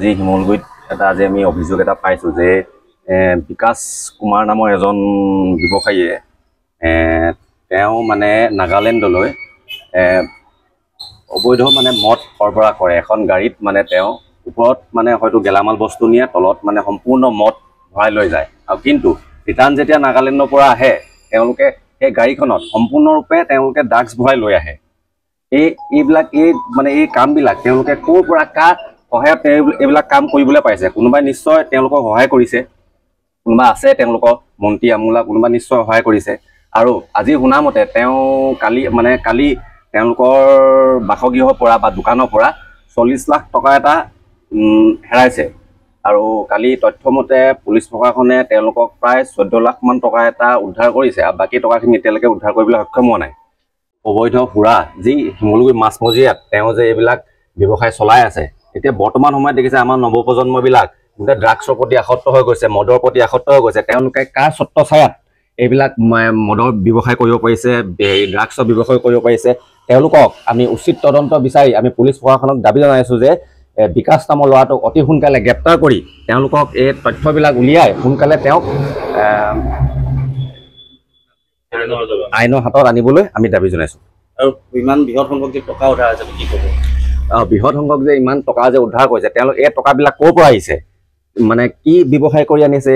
আজি শিমলগুৰিত এটা আজি আমি অভিযোগ এটা পাইছোঁ যে বিকাশ কুমাৰ নামৰ এজন ব্যৱসায়ীয়ে তেওঁ মানে নাগালেণ্ডলৈ অবৈধ মানে মদ সৰবৰাহ কৰে। এখন গাড়ীত মানে তেওঁ ওপৰত মানে হয়তো গেলামাল বস্তু নিয়ে, তলত মানে সম্পূৰ্ণ মদ ভৰাই লৈ যায়। আৰু কিন্তু ৰিটাৰ্ণ যেতিয়া নাগালেণ্ডৰ পৰা আহে তেওঁলোকে সেই গাড়ীখনত সম্পূৰ্ণৰূপে তেওঁলোকে ড্ৰাগছ ভৰাই লৈ আহে। এইবিলাক মানে এই কামবিলাক তেওঁলোকে ক'ৰ পৰা কাৰ সহায়ত এইবিলাক কাম কৰিবলৈ পাইছে? কোনোবাই নিশ্চয় তেওঁলোকক সহায় কৰিছে, কোনোবা আছে তেওঁলোকৰ মন্ত্ৰী আমোলা, কোনোবা নিশ্চয় সহায় কৰিছে। আৰু আজি শুনামতে তেওঁ কালি তেওঁলোকৰ বাসগৃহৰ পৰা বা দোকানৰ পৰা 40 লাখ টকা এটা হেৰাইছে। আৰু কালি তথ্যমতে পুলিচ প্ৰশাসনে তেওঁলোকক প্ৰায় 14 লাখ মান টকা এটা উদ্ধাৰ কৰিছে, আৰু বাকী টকাখিনি এতিয়ালৈকে উদ্ধাৰ কৰিবলৈ সক্ষম হোৱা নাই। অবৈধ সুৰা যি শিমলুগুৰি মাছমজিয়াত তেওঁ যে এইবিলাক ব্যৱসায় চলাই আছে, এতিয়া বৰ্তমান সময়ত দেখিছে আমাৰ নৱপ্ৰজন্মবিলাক গোটেই ড্ৰাগছৰ প্ৰতি আসক্ত হৈ গৈছে, মদৰ প্ৰতি আসক্ত হৈ গৈছে। তেওঁলোকে কাৰ ছত্ৰ ছায়াত এইবিলাক মদৰ ব্যৱসায় কৰিব পাৰিছে, ড্ৰাগছৰ ব্যৱসায় কৰিব পাৰিছে, তেওঁলোকক আমি উচিত তদন্ত বিচাৰি আমি পুলিচ প্ৰশাসনক দাবী জনাইছোঁ যে বিকাশ নামৰ ল'ৰাটোক অতি সোনকালে গ্ৰেপ্তাৰ কৰি তেওঁলোকক এই তথ্যবিলাক উলিয়াই সোনকালে তেওঁক আইনৰ হাতত আনিবলৈ আমি দাবী জনাইছোঁ। আৰু ইমান বৃহৎ সংখ্যক যে টকা উদ্ধাৰ হৈছে কি ক'ব? বৃহৎ সংখ্যক যে ইমান টকা যে উদ্ধাৰ কৰিছে, তেওঁলোক এই টকাবিলাক ক'ৰ পৰা আহিছে, মানে কি ব্যৱসায় কৰি আনিছে,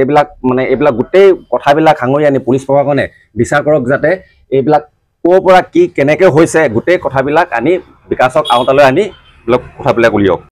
এইবিলাক গোটেই কথাবিলাক সাঙুৰি আনি পুলিচ প্ৰশাসনে বিচাৰ কৰক, যাতে এইবিলাক ক'ৰ পৰা কি কেনেকৈ হৈছে গোটেই কথাবিলাক আনি বিকাশক আওতালৈ আনি কথাবিলাক উলিয়াওক।